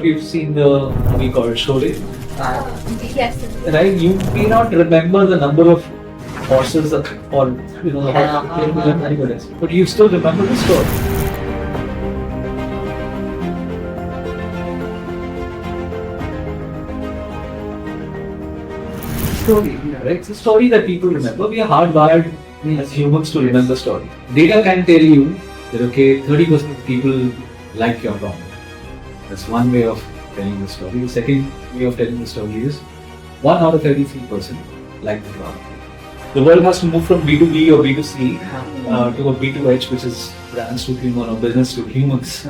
You've seen the movie called Sholay, Yes. right? You may not remember the number of horses or the animals, but you still remember the story. Story, right? It's a story that people remember. We are hardwired as humans to remember stories. Data can tell you that 30% of people like your product. That's one way of telling the story. The second way of telling the story is 1 out of 33% like the product. The world has to move from B2B or B2C to a B2H, which is brands to human or business to humans.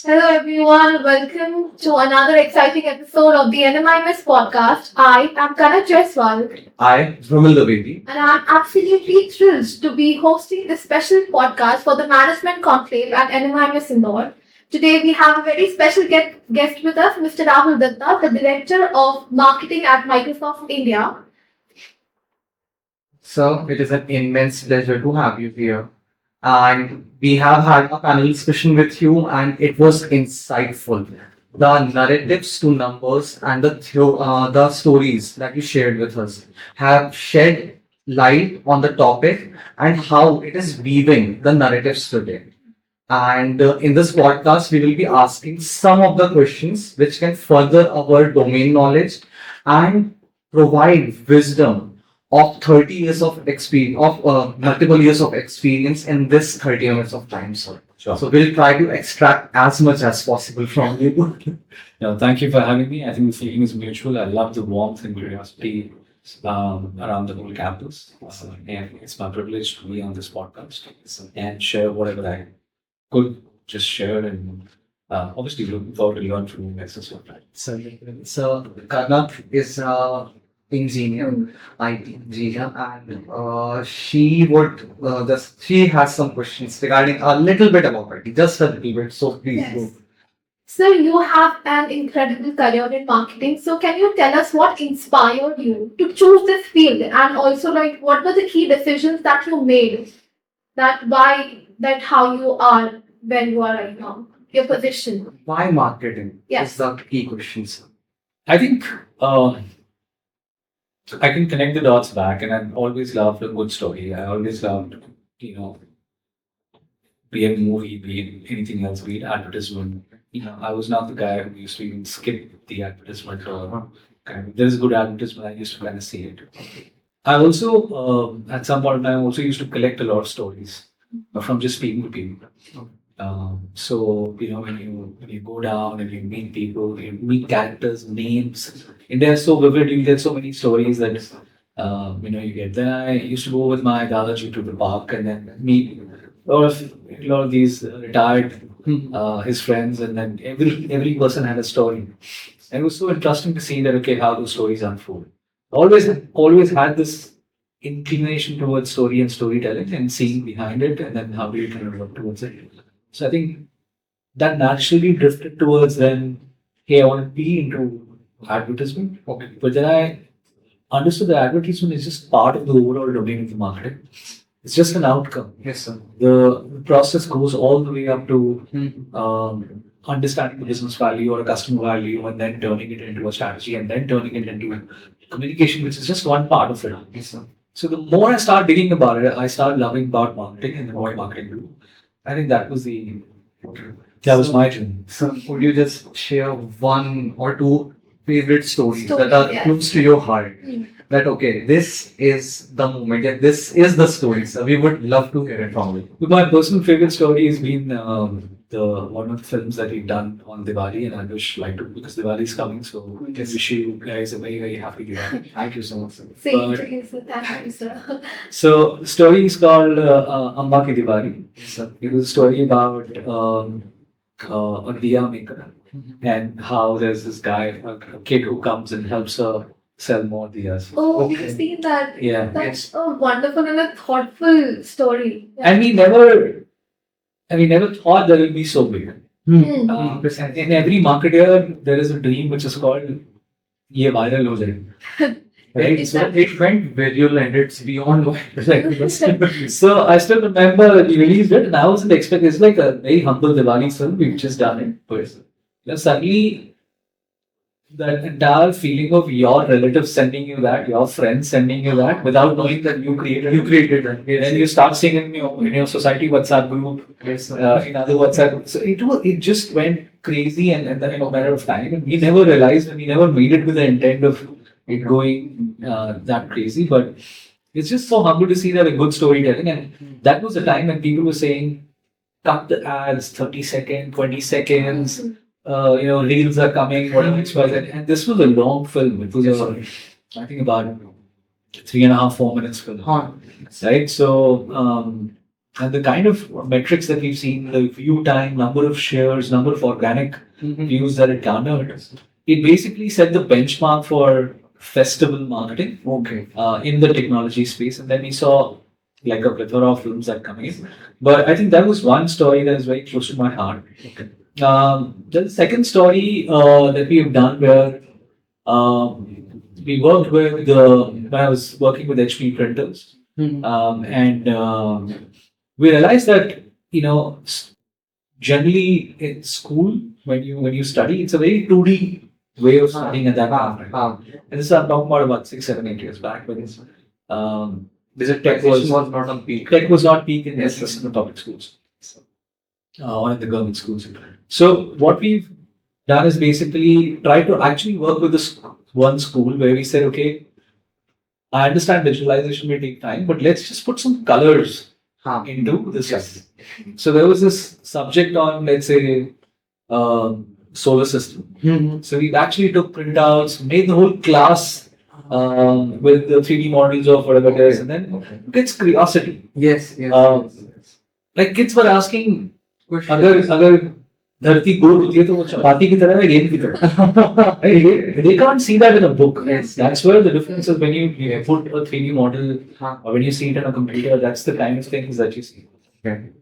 Hello everyone, welcome to another exciting episode of the NMIMS Podcast. I am Kana Jaiswal I, Rahul Datta, and I'm absolutely thrilled to be hosting this special podcast for the Management Conclave at NMIMS Indore. Today we have a very special guest with us, Mr. Rahul Datta, the Director of Marketing at Microsoft India. So it is an immense pleasure to have you here. And we have had a panel discussion with you, and it was insightful. The narratives to numbers and the stories that you shared with us have shed light on the topic and how it is weaving the narratives today. And in this podcast, we will be asking some of the questions which can further our domain knowledge and provide wisdom of 30 years of experience, of multiple years of experience in this 30 minutes of time, sir. Sure. So we'll try to extract as much as possible from you. Thank you for having me. I think the feeling is mutual. I love the warmth and curiosity around the whole campus. And it's my privilege to be on this podcast and share whatever I could just share, and obviously looking forward to learn from you guys as well. So Karnak is engineer, IT engineer, and she has some questions regarding a little bit about IT, just a little bit. So please Yes. go. So you have an incredible career in marketing. So can you tell us what inspired you to choose this field, and also like what were the key decisions that you made that how you are where you are right now, your position? Why marketing? Yes. Is the key question, sir. I think I can connect the dots back, and I've always loved a good story. I always loved, be it a movie, be it anything else, be it advertisement. I was not the guy who used to even skip the advertisement or there's a good advertisement, I used to kind of see it. I also, at some point in time, also used to collect a lot of stories from just speaking to people. So when you go down and you meet people, you meet characters, names, and they're so vivid. You get so many stories that you get. Then I used to go with my Dadaji to the park and then meet a lot of these retired his friends, and then every person had a story, and it was so interesting to see that how those stories unfold. Always had this inclination towards story and storytelling and seeing behind it, and then how do you kind of work towards it. So I think that naturally drifted towards then, hey, I want to be into advertisement. Okay. But then I understood that advertisement is just part of the overall domain of the marketing. It's just an outcome. Yes, sir. The process goes all the way up to understanding the business value or a customer value, and then turning it into a strategy, and then turning it into communication, which is just one part of it. Yes, sir. So the more I start digging about it, I start loving about marketing and what marketing do. I think that was my journey. So would you just share one or two favorite stories Story, that are yes. close to your heart? Mm. That this is the moment, yeah, this is the story. So we would love to hear it from you. My personal favorite story has been one of the films that we've done on Diwali, and I wish because Diwali is coming, so I wish you guys a very, very happy Diwali. Thank you so much, sir. Same to you, sir. Thank you, sir. So the story is called Amma Ki Diwali. It was a story about a diya maker, and how there's this guy, a kid who comes and helps her sell more diyas. Oh, Okay. we've seen that. Yeah. That's a wonderful and a thoughtful story. Yeah. And we never thought that it would be so big. Mm. In every marketer, there is a dream which is called "Ye viral ho jaye." Right? Is So that- it went virulent. It's beyond what So I still remember we released it, and I wasn't expecting. It's like a very humble Diwali film. We've just done it, but suddenly that entire feeling of your relatives sending you that, your friends sending you that, without knowing that you created it. Then you start seeing in your society WhatsApp group, in other WhatsApp. So it just went crazy, and then in a matter of time, and we never realized, and we never made it with the intent of it going that crazy. But it's just so humble to see that a good storytelling, and that was the time when people were saying, cut the ads, 30 seconds, 20 seconds. Reels are coming, whatever it's was. And this was a long film. It was, I think, about 3.5, 4 minutes film. Right? So, and the kind of metrics that we've seen, the view time, number of shares, number of organic views that it garnered, it basically set the benchmark for festival marketing in the technology space. And then we saw like a plethora of films that come in. But I think that was one story that is very close to my heart. The second story that we have done where we worked with when I was working with HP printers, and we realized that generally in school when you study, it's a very 2D way of studying at that time. And this I'm talking about 6, 7, 8 years back, but it's tech was not on peak. Tech was not peak in the public schools or in the government schools. So what we've done is basically try to actually work with this one school where we said, okay, I understand digitalization may take time, but let's just put some colors into this. So there was this subject on, let's say, solar system. So we actually took printouts, made the whole class with the 3D models of whatever it is, and then kids' curiosity. Yes. Like kids were asking, अगर धरती गोल होती है तो वो चपाती की तरह है गेंद की तरह. They can't see that in a book. That's where the difference is when you put a 3D model or when you see it in a computer. That's the kind of things that you see.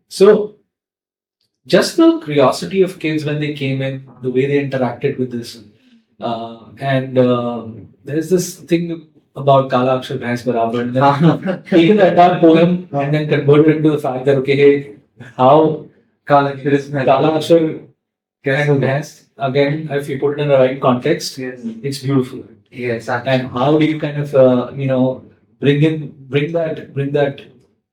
So just the curiosity of kids when they came in, the way they interacted with this, and there's this thing about Kala Akshar Bhais Barabar, and then taken the entire poem and then converted into the fact that okay, how Kala Akshar Bhais, again, if you put it in the right context, it's beautiful. Yes, and how do you kind of bring that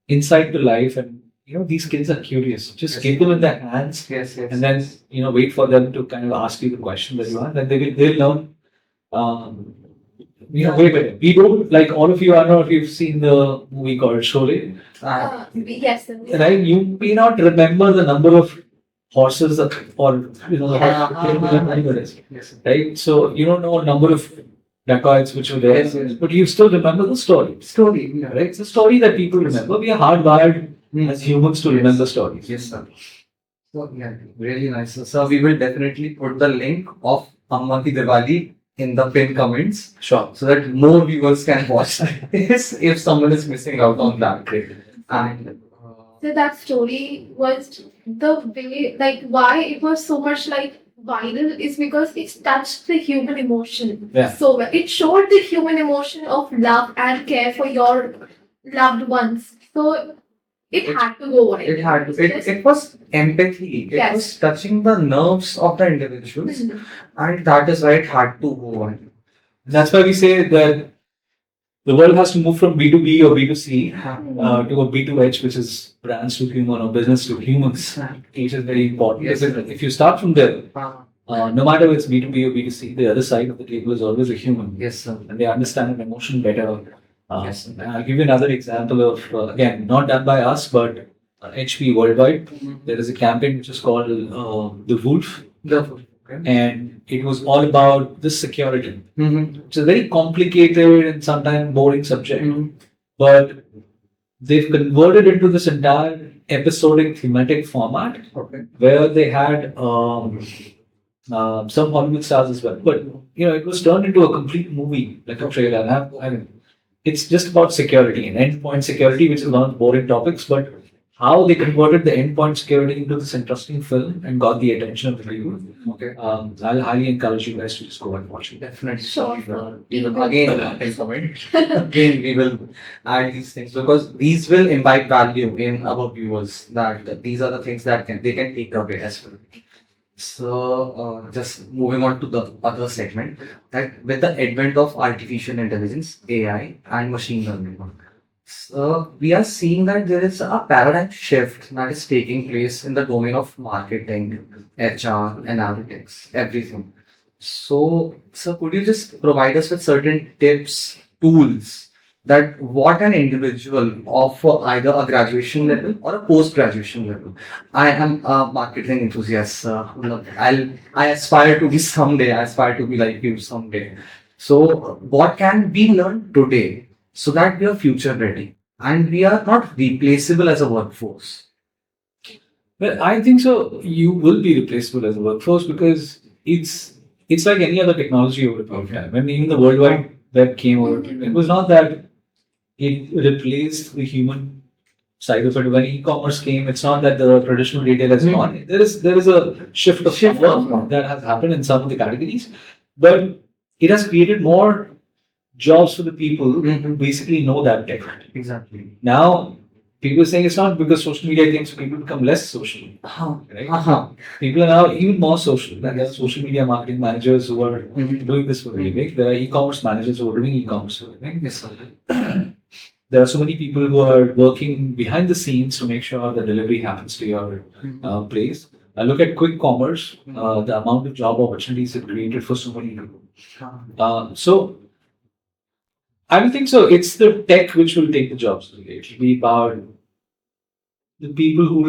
insight to life, and these kids are curious. Just give them in their hands, and then wait for them to kind of ask you the question that you want, and they'll learn. We don't, like all of you, I don't know if you've seen the movie called Sholay. Yes, sir. Right? You may not remember the number of horses or right? So you don't know number of dacoits which were there, but you still remember the story. Right? It's a story that people remember. We are hardwired as humans to remember stories. Yes, sir. So really nice. So we will definitely put the link of Amma Ki Diwali in the pinned comments. Sure. So that more viewers can watch this if someone is missing out on that. And So that story was the way, like why it was so much like viral is because it touched the human emotion so well. It showed the human emotion of love and care for your loved ones. So it had to go on. It had to. It was empathy. It was touching the nerves of the individuals, and that is why it had to go on. That's why we say that the world has to move from B2B or B2C to a B2H, which is brands to human or business to humans. Which is very important. Yes. If you start from there, no matter if it's B2B or B2C, the other side of the table is always a human. Yes, sir. And they understand an emotion better. And I'll give you another example of, again, not done by us, but HP worldwide. There is a campaign which is called The Wolf. And it was all about the security. It's a very complicated and sometimes boring subject. But they've converted into this entire episodic thematic format where they had some Hollywood stars as well. But, it was turned into a complete movie, like a trailer. It's just about security and endpoint security, which is one of the boring topics, but how they converted the endpoint security into this interesting film and got the attention of the people. Okay. I'll highly encourage you guys to just go and watch it. Definitely. Sure. We will again take from it. Again, we will add these things because these will imbibe value in our viewers. That these are the things that they can take away as well. So, just moving on to the other segment, that with the advent of artificial intelligence, AI, and machine learning, so we are seeing that there is a paradigm shift that is taking place in the domain of marketing, HR, analytics, everything. So, could you just provide us with certain tips, tools that what an individual of either a graduation level or a post-graduation level? I am a marketing enthusiast. I aspire to be someday. I aspire to be like you someday. So, what can we learn today so that we are future ready and we are not replaceable as a workforce? Well, I think so. You will be replaceable as a workforce because it's like any other technology over a period of time. When even the World Wide Web came over, it was not that it replaced the human side of it. When e-commerce came, it's not that the traditional retail has gone. There is a shift of power that has happened in some of the categories, but it has created more jobs for the people who basically know that tech. Exactly. Now, people are saying it's not because social media came, so people become less social. Right? People are now even more social. There are social media marketing managers who are doing this for a living. There are e-commerce managers who are doing e-commerce for a living. Yes, sir. There are so many people who are working behind the scenes to make sure the delivery happens to your place. Look at quick commerce, the amount of job opportunities it created for so many people. So I don't think so. It's the tech which will take the jobs today. It will be about the people who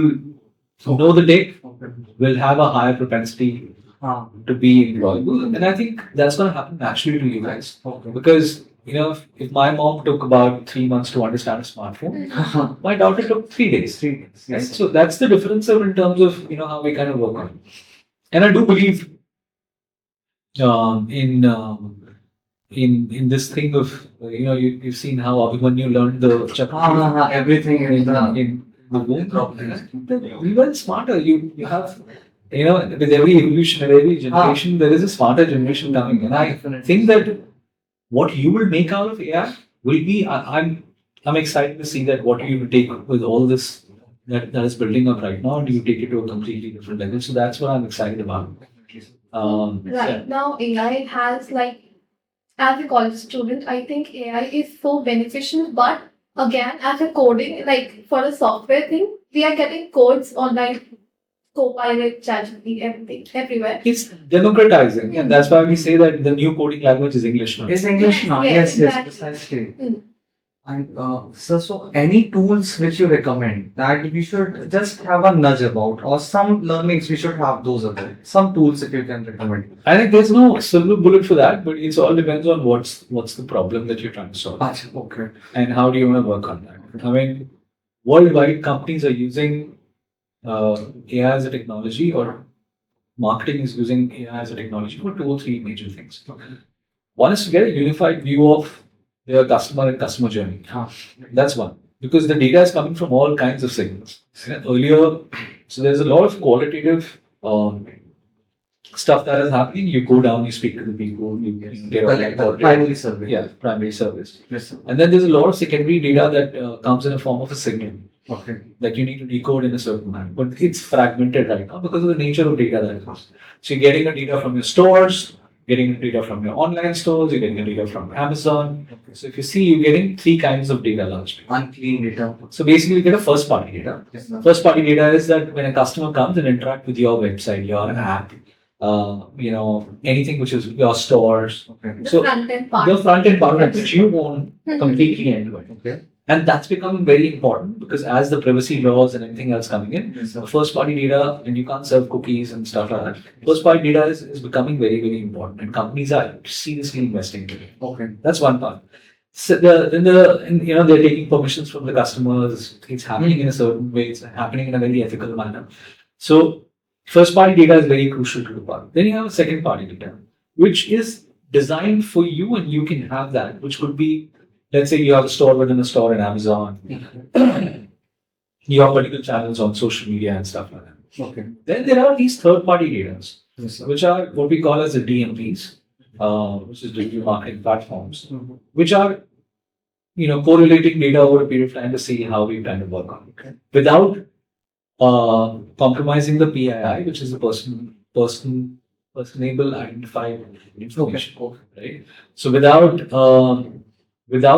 will know the tech will have a higher propensity to be employable, and I think that's going to happen naturally to you guys. Because if my mom took about 3 months to understand a smartphone, my daughter took 3 days. 3 days. Right? So that's the difference in terms of how we kind of work on it. And I do believe in this thing of you've seen how Abhimanyu learned the chakra Everything in the womb. We were smarter. You have with every evolution and every generation there is a smarter generation coming, and I think that what you will make out of AI will be I'm excited to see that what you will take with all this that is building up right now, and you take it to a completely different level. So that's what I'm excited about. Right now, AI has as a college student, I think AI is so beneficial. But again, as a coding, for a software thing, we are getting codes online, Copilot, ChatGPT, everything, everywhere. It's democratizing, and that's why we say that the new coding language is English now. It's English now. Yes, Yes, exactly. precisely. And so any tools which you recommend that we should just have a nudge about, or some learnings we should have those about, some tools if you can recommend. I think there's no silver bullet for that, but it all depends on what's the problem that you're trying to solve, Okay. and how do you want to work on that. I mean, worldwide companies are using AI as a technology, or marketing is using AI as a technology for 2 or 3 major things. One is to get a unified view of their customer and customer journey. That's one. Because the data is coming from all kinds of signals. Earlier, so there's a lot of qualitative stuff that is happening. You go down, you speak to the people, you get all Primary survey. Yeah, primary service. Yes, sir. And then there's a lot of secondary data that comes in the form of a signal Okay. that you need to decode in a certain manner. But it's fragmented right now because of the nature of data that it is. So you're getting the data from your stores, getting the data from your online stores, you're getting the data from Amazon. So if you see, you're getting 3 kinds of data largely. Unclean data. So basically, you get a first party data. Yes, sir. First party data is that when a customer comes and interact with your website, your app, anything which is your stores. Okay. The So front end part. the front end part of it, which you own completely end to end. Okay. And that's becoming very important because as the privacy laws and everything else coming in, Yes, sir. first party data, and you can't serve cookies and stuff like that. First party data is becoming very, very important, and companies are seriously investing in it. Okay. That's one part. So they're taking permissions from the customers. It's happening in a certain way. It's happening in a very ethical manner. So first party data is very crucial to the part. Then you have a second party data, which is designed for you, and you can have that, which could be, let's say you have a store within a store in Amazon. your particular channels on social media and stuff like that. Okay. Then there are these third-party data, Yes, sir. which are what we call as the DMPs, which is digital marketing platforms, Mhm. which are correlating data over a period of time to see how we kind of work on it, without compromising the PII, which is the personable identified information, Okay. right? So without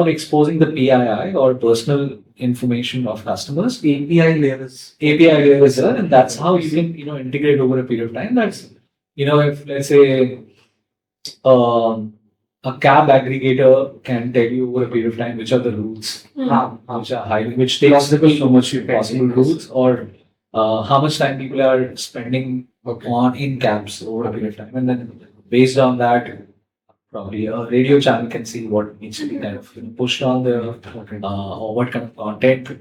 exposing the PII or personal information of customers, API layers. API layer is there, and that's how you can integrate over a period of time. That's if let's say a cab aggregator can tell you over a period of time which are the routes which are high, which takes Plausible so much routes. possible routes, or how much time people are spending Okay. on in cabs over a period of time, and then based on that, probably a radio channel can see what needs to be kind of pushed on there, Okay. or what kind of content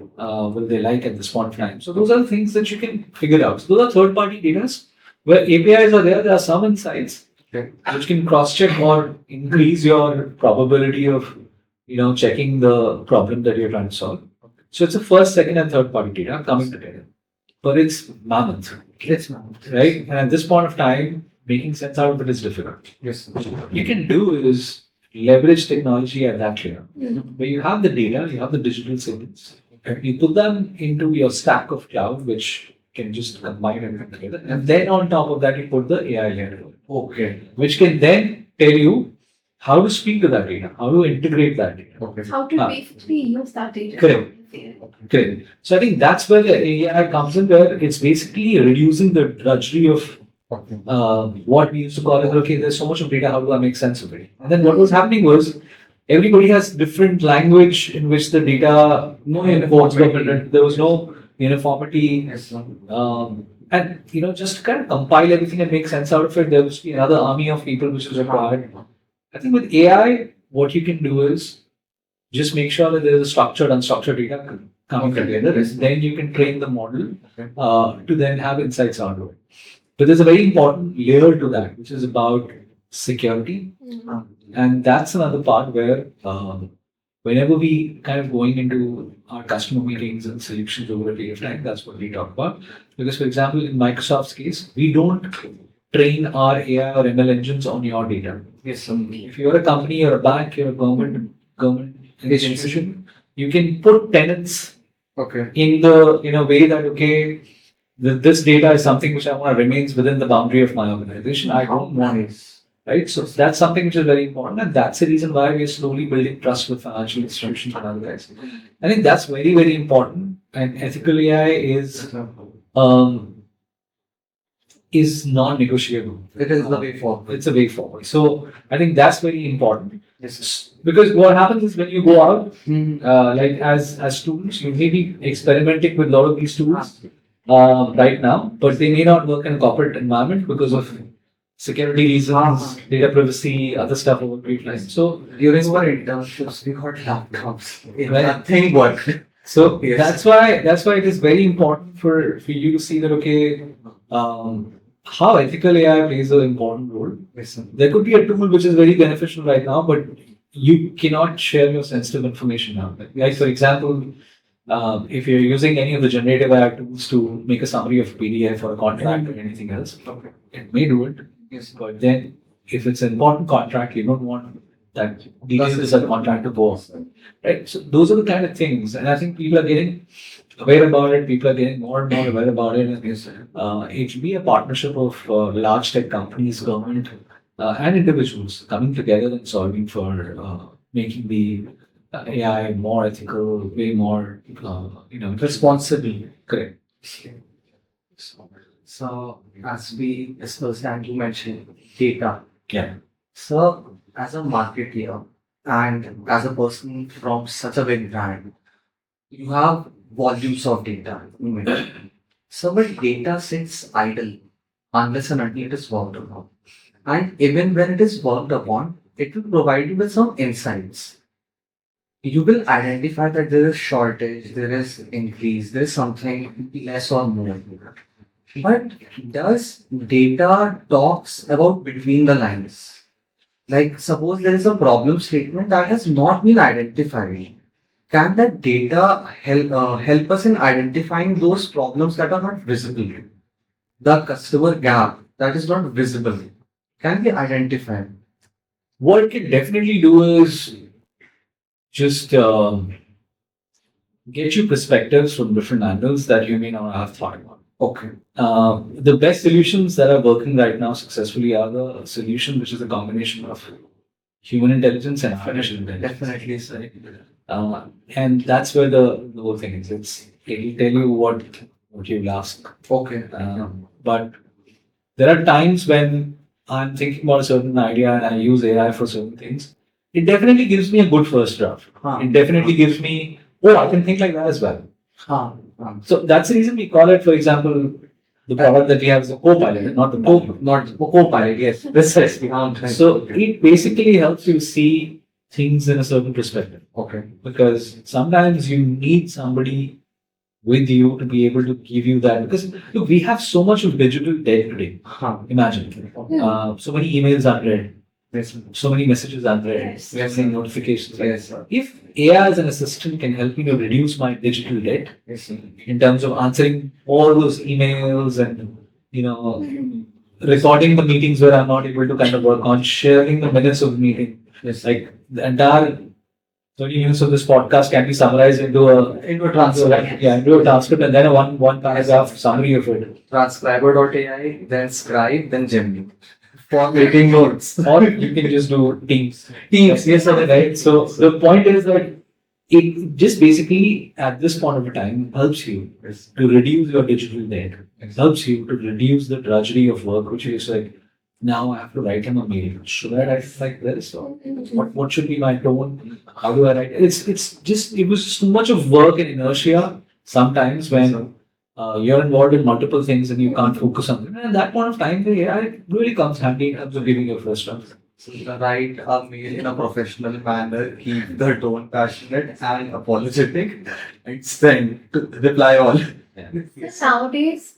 will they like at this point of time. So those are the things that you can figure out. So those are third-party data where APIs are there. There are some insights Okay. which can cross-check or increase your probability of checking the problem that you're trying to solve. So it's a first, second, and third-party data coming together, but it's mammoth, It's not. right? And at this point of time, making sense out of it is difficult. Yes. What you can do is leverage technology at that layer, where you have the data, you have the digital signals, you put them into your stack of cloud, which can just combine everything together, and then on top of that, you put the AI layer, Okay. which can then tell you how to speak to that data, how to integrate that data. Okay. How to Ah. basically use that data. Correct. Okay. So I think that's where the AI comes in, where it's basically reducing the drudgery of Okay. what we used to call it, okay, there's so much of data, how do I make sense of it? And then what was happening was everybody has different language in which the data, no imports were printed, there was no uniformity. Yes, sir. And just to kind of compile everything and make sense out of it, there was another army of people which is required. I think with AI, what you can do is just make sure that there is a structured, unstructured data coming Okay. together. Yes. Then you can train the model Okay. to then have insights out of it. But there's a very important layer to that, which is about security. And that's another part where whenever we kind of going into our customer meetings and solutions over a period of time, that's what we talk about. Because, for example, in Microsoft's case, we don't train our AI or ML engines on your data. Yes, sir. If you're a company, you're a bank, you're a government institution, you can put tenants Okay. in a way that okay, this data is something which I want to remains within the boundary of my organization. I don't want it. Nice. Right? So that's something which is very important, and that's the reason why we're slowly building trust with financial institutions and other guys. I think that's very, very important. And ethical AI is non-negotiable. It is the way forward. It's a way forward. So I think that's very important. Yes. Because what happens is when you go out, Mm-hmm. like as students, you may be experimenting with a lot of these tools right now, but they may not work in a corporate environment because of security reasons, data privacy, other stuff over a period of time. So During our internships, we got laptops. Right. Nothing worked. So Yes. that's why it is very important for you to see that okay, how ethical AI plays an important role. Yes, sir. There could be a tool which is very beneficial right now, but you cannot share your sensitive information now. Like for example, if you're using any of the generative AI tools to make a summary of PDF or a contract or anything else, Okay. it may do it. Yes. But then, if it's an important contract, you don't want that details of that contract to go off, right? So those are the kind of things, and I think people are getting aware about it. People are getting more and more aware about it. And Yes, sir. it should be a partnership of large tech companies, government, and individuals coming together and solving for making the AI more ethical, way more, Responsible. correct. So, as we discussed and you mentioned data. Yeah. So, as a marketer and as a person from such a big brand, you have volumes of data. You mentioned. So, but data sits idle unless and until it is worked upon. And even when it is worked upon, it will provide you with some insights. You will identify that there is shortage, there is increase, there is something less or more. But does data talks about between the lines? Like suppose there is a problem statement that has not been identified. Can that data help us in identifying those problems that are not visible? The customer gap that is not visible can be identified. What it can definitely do is just get you perspectives from different angles that you may not have thought about. Okay. The best solutions that are working right now successfully are the solution which is a combination of human intelligence and artificial intelligence. Definitely, sir. And that's where the whole thing is. It'll tell you what you'll ask. Okay. But there are times when I'm thinking about a certain idea and I use AI for certain things. It definitely gives me a good first draft. It definitely gives me, oh, I can think like that as well. So that's the reason we call it, for example, the product that we have is a co-pilot, not the Co-pilot, yes. Precisely. So it basically helps you see things in a certain perspective. Okay. Because sometimes you need somebody with you to be able to give you that. Because look, we have so much of digital debt today. Imagine. So many emails unread. Yes. So many messages unread. Yes. So many notifications. Yes. If AI as an assistant can help me to reduce my digital debt Yes. in terms of answering all those emails and recording the meetings where I'm not able to kind of work on, sharing the minutes of the meeting. Yes. Like the entire 30 minutes of this podcast can be summarized into a transcript. Yeah, into a transcript and then a one paragraph summary of it. Transcriber.ai, then Scribe, then Gemini. For making notes. Or you can just do Teams. Teams, yes, sir. Right. So the point is that it just basically at this point of time helps you to reduce your digital debt. It helps you to reduce the drudgery of work, which is like now I have to write him a mail. Should I write like this? Or what should be my tone? How do I write? It was too much of work and inertia sometimes when you're involved in multiple things and you can't focus on them. And at that point of time, the AI really comes handy in terms of giving your first draft. So write a mail in a professional manner, keep the tone passionate and apologetic, and send to reply all. So nowadays,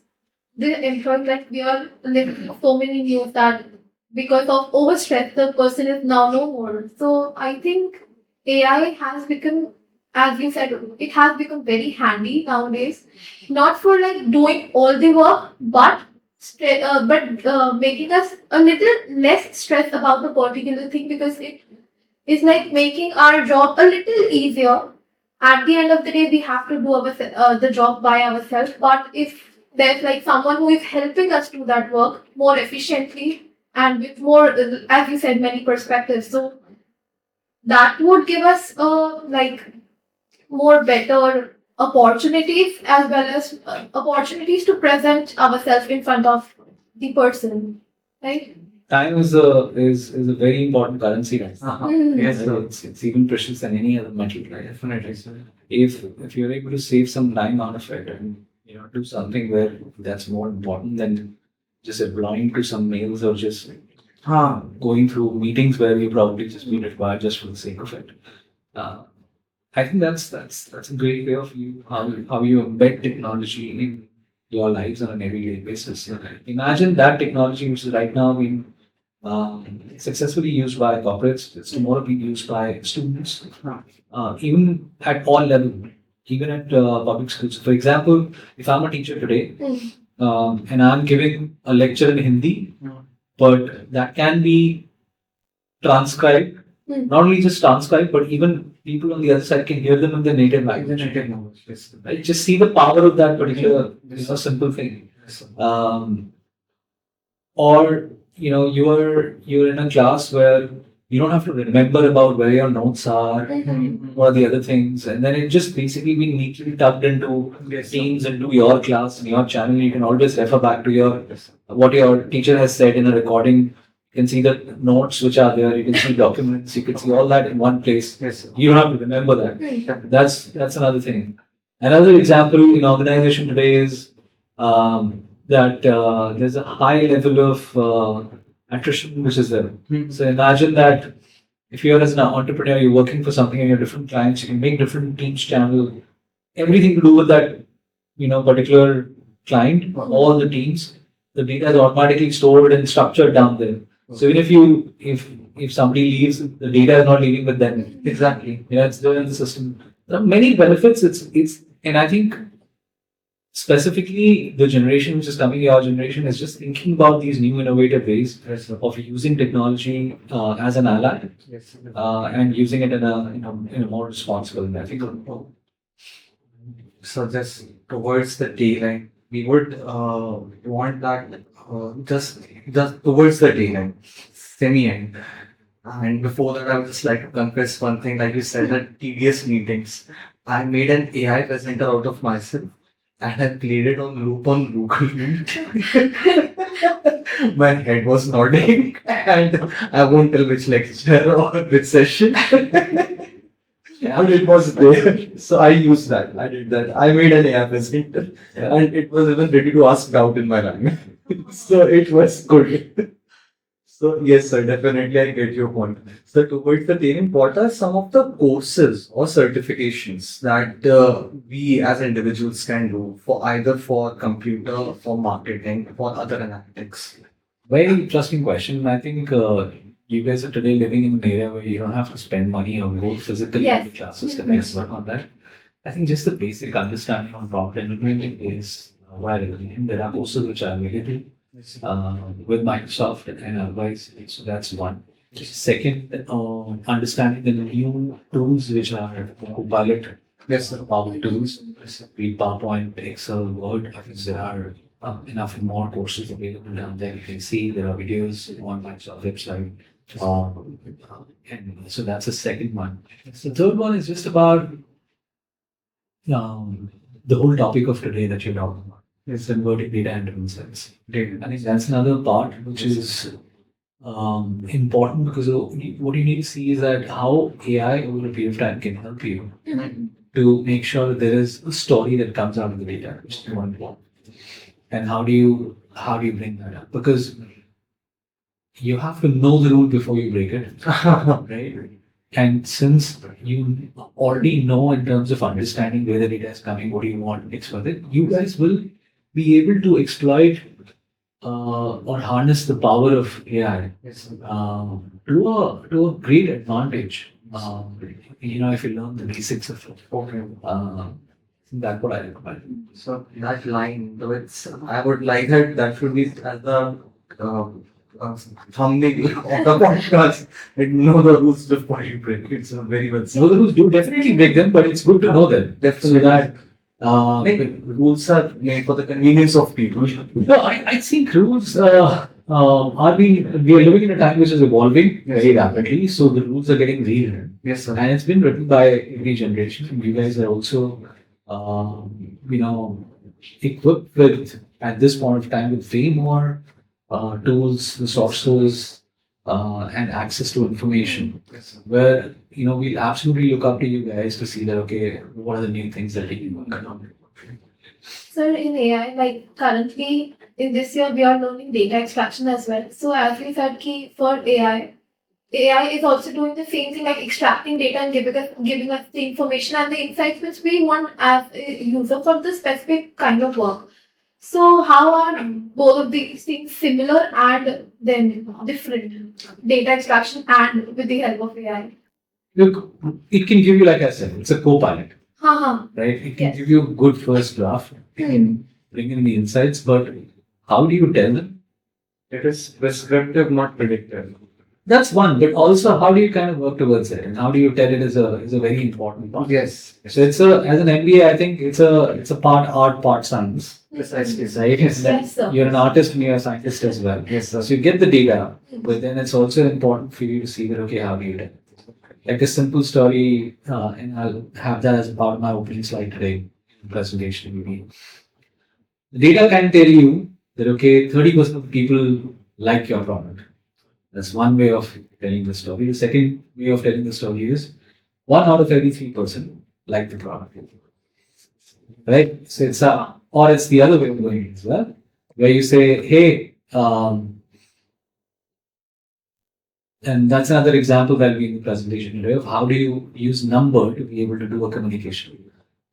the employee, like we are living so many news that because of overstress, the person is now no more. So I think AI has become, as you said, it has become very handy nowadays. Not for like doing all the work, but making us a little less stressed about the particular thing because it is like making our job a little easier. At the end of the day, we have to do the job by ourselves. But if there's like someone who is helping us do that work more efficiently and with more, as you said, many perspectives, so that would give us like more better opportunities as well as opportunities to present ourselves in front of the person, right? Time is a very important currency right now. Yes, Right? sir. It's even precious than any other metal. Right? Definitely, sir. If you're able to save some time out of it and do something where that's more important than just replying to some mails or just going through meetings where you probably just be required just for the sake of it. I think that's a great way of how you embed technology in your lives on an everyday basis. Imagine that technology which is right now being successfully used by corporates. It's tomorrow being used by students, even at all levels, even at public schools. For example, if I'm a teacher today and I'm giving a lecture in Hindi, but that can be transcribed. Not only just transcribed, but even people on the other side can hear them in their native language. Right? Just see the power of that particular simple thing. Or you're in a class where you don't have to remember about where your notes are or the other things, and then it just basically being neatly tucked into Teams into your class and your channel. You can always refer back to what your teacher has said in a recording. You can see the notes which are there. You can see documents. You can see all that in one place. Yes. You don't have to remember that. That's another thing. Another example in organization today is that there's a high level of attrition which is there. So imagine that if you're as an entrepreneur, you're working for something and you're different clients, you can make different teams channel, everything to do with that particular client, all the teams. The data is automatically stored and structured down there. So even if somebody leaves, the data is not leaving with them. Exactly. It's there in the system. There are many benefits. And I think specifically the generation which is coming, our generation, is just thinking about these new innovative ways Yes, sir. of using technology as an ally Yes, sir. and using it in a more responsible way. I think. So just towards the tail end, we would want that just towards the tail end, semi end. And before that, I would just like to confess one thing. Like you said, that tedious meetings, I made an AI presenter out of myself, and I played it on loop on Google Meet. My head was nodding, and I won't tell which lecture or which session. But it was there. So I used that. I did that. I made an AI presenter, and it was even ready to ask out in my language. So it was good. So yes, sir, definitely I get your point. So towards the training, what are some of the courses or certifications that we as individuals can do for either for computer, for marketing, for other analytics? Very interesting question. I think you guys are today living in an area where you don't have to spend money or go physically Yes. to classes to next work on that. I think just the basic understanding on prompt engineering is vital. And there are courses which are available with Microsoft and otherwise. So that's one. Second, understanding the new tools which are Copilot, Yes, sir. Power tools, be it PowerPoint, Excel, Word. I think there are enough and more courses available down there. You can see there are videos on Microsoft website. And so that's the second one. The third one is just about the whole topic of today that you're talking about. It's converting data into insights. I think that's another part which is important because what you need to see is that how AI over a period of time can help you to make sure that there is a story that comes out of the data, which is more important. And how do you bring that up? Because you have to know the rule before you break it, right? And since you already know in terms of understanding where the data is coming, what do you want next for it, you guys will be able to exploit or harness the power of AI Yes, to a great advantage. If you learn the basics of it. okay. That's what I recommend. So that line, though I would like that should be as the thumbnail of the podcast. Like, know the rules before you break. It's very well said. Know the rules, do definitely break them, but it's good to know them. Definitely. So that Like, rules are made for the convenience of people. no, I think rules we are living in a time which is evolving very rapidly, so the rules are getting rewritten. Yes, sir. And it's been written by every generation. And you guys are also, equipped with, at this point of time, with way more tools, resources, and access to information. Yes, sir. Where, we'll absolutely look up to you guys to see that, okay, what are the new things that you can work on. So in AI, like currently in this year, we are learning data extraction as well. So as we said, key for AI is also doing the same thing, like extracting data and giving us the information and the insights which we want as a user for the specific kind of work. So how are both of these things similar and then different? Data extraction and with the help of AI. Look, it can give you, like I said, it's a co-pilot, Haha. right? It can Yes. give you a good first draft, it can bring in the insights, but how do you tell them? It is prescriptive, not predictive. That's one, but also how do you kind of work towards it, and how do you tell it is a very important part. Yes. So it's as an MBA, I think it's a part art, part science, Precisely. right? Yes, And then sir. you're an artist and you're a scientist as well. Yes, sir. So you get the data, but then it's also important for you to see that, okay, how do you tell it? Like a simple story, and I'll have that as a part of my opening slide today presentation. Maybe. The data can tell you that, okay, 30% of people like your product. That's one way of telling the story. The second way of telling the story is 1 out of every 3% like the product. Right? So it's the other way of going it as well, where you say, hey, and that's another example that will be in the presentation today of how do you use number to be able to do a communication.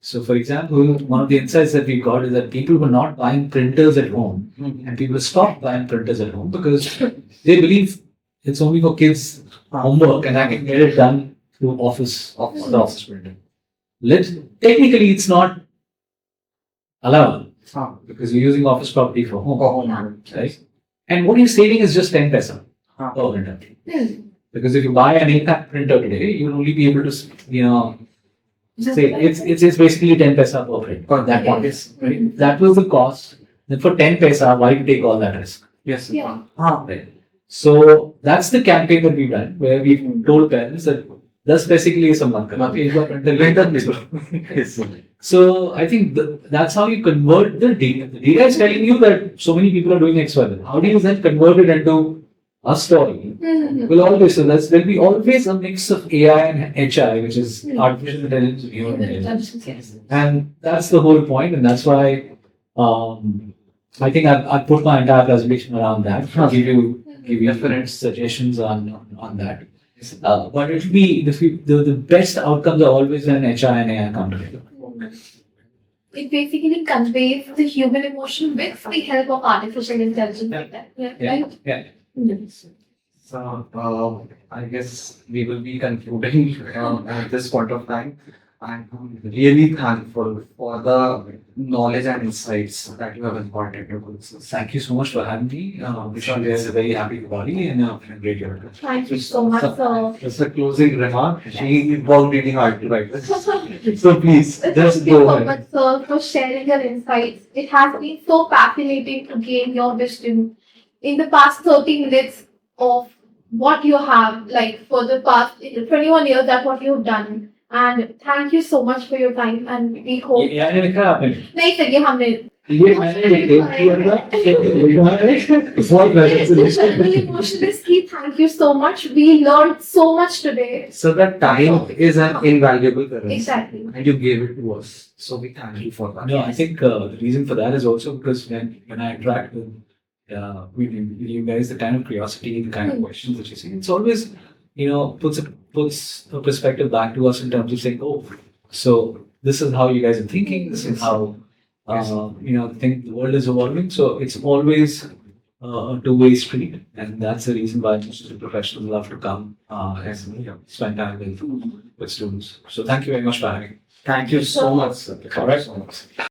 So, for example, one of the insights that we got is that people were not buying printers at home, and people stopped buying printers at home because they believe it's only for kids' homework and I can get it done through the office printer. Technically it's not allowed Ah, because you're using office property for home, oh, Yeah. right? And what you're saving is just 10 paisa Ah. per printer. Hmm. Because if you buy an impact printer today, you'll only be able to, say it's basically 10 paisa per print. Per That Okay. one is right. That was the cost. Then for 10 paisa, why you take all that risk? Yes. Yeah. Right. So that's the campaign that we've done, where we've told parents that 10 पैसे के लिए सम्मान करना एक बार printer ले लो. Yes. So I think that's how you convert the data. The data is telling you that so many people are doing X, Y, Z. How do you then convert it into a story? Hmm. Will always there'll be always a mix of AI and HI, which is artificial intelligence and human intelligence. Yes. And that's the whole point, and that's why I think I've put my entire presentation around that. Give you different suggestions on that. But it will be the best outcomes are always when HI and AI come together. It basically conveys the human emotion with the help of artificial intelligence. Like that. Yeah. Right? Yeah. Yes. So, I guess we will be concluding at this point of time. I'm really thankful for the knowledge and insights that you have imparted to us. Thank you so much for having me. Wish you guys a very happy Diwali and a great year. Thank you so much, sir. Just a closing remark. She worked really hard to write this. So please, Thank just you go so ahead. much, sir, for sharing your insights. It has been so fascinating to gain your wisdom in the past 30 minutes of what you have, like for the past 21 years, that's what you've done. And thank you so much for your time. And we hope. ये मैंने लिखा है आपने नहीं sir ये हमने ये मैंने लिखा है Really emotionally, thank you so much. We learned so much today. So that time is an invaluable currency. Exactly. And you gave it to us. So we thank you for that. No, I think the reason for that is also because when I interact with you guys, the kind of curiosity, the kind of questions that you see, it's always, puts a perspective back to us in terms of saying, oh, so this is how you guys are thinking, this is how, think the world is evolving. So it's always a two-way street. And that's the reason why most of the professionals love to come and spend time with students. So thank you very much for having me. Thank you so much, sir. All right. So much.